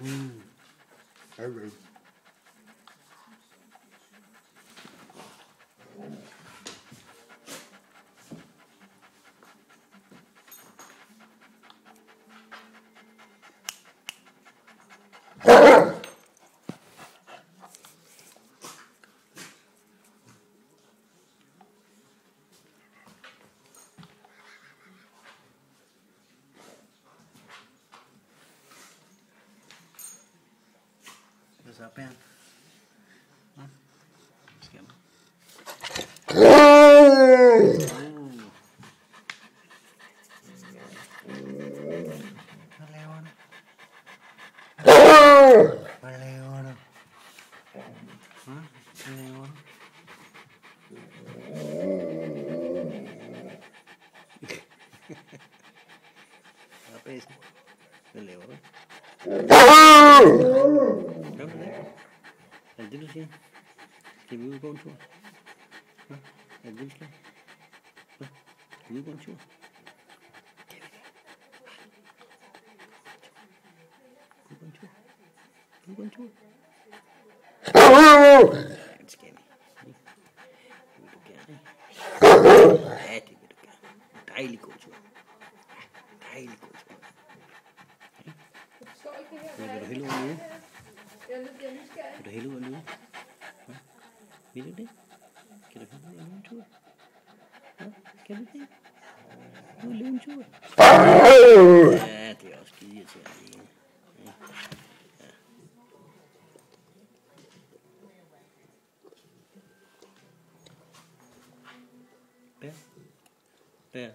Okay. What's up, man? Huh? Skip. Hvad laver du? Hvad laver du? Hvad laver du? Hvad er bæsen? Hvad laver du? Gør du det? Er det det, du siger? Skal vi ud og gå en tur? Hva? Er det det, du skal? Hva? Skal vi ud og gå en tur? Kan vi det? Skal vi gå en tur? Skal vi gå en tur? Ja, det skal vi. Det vil du gerne. Ja, det vil du gerne. Dejlig god tur. Dejlig god tur. Ja. Vil du hellere ud og løbe? Vil du hellere ud og løbe? Ja. Vil du det? Kan du hellere ud og løbe en tur? Ja, kan du det? Ud og løbe en tur? Ja, det er også skide irriterende. Ja. Ja. Bær. Bær.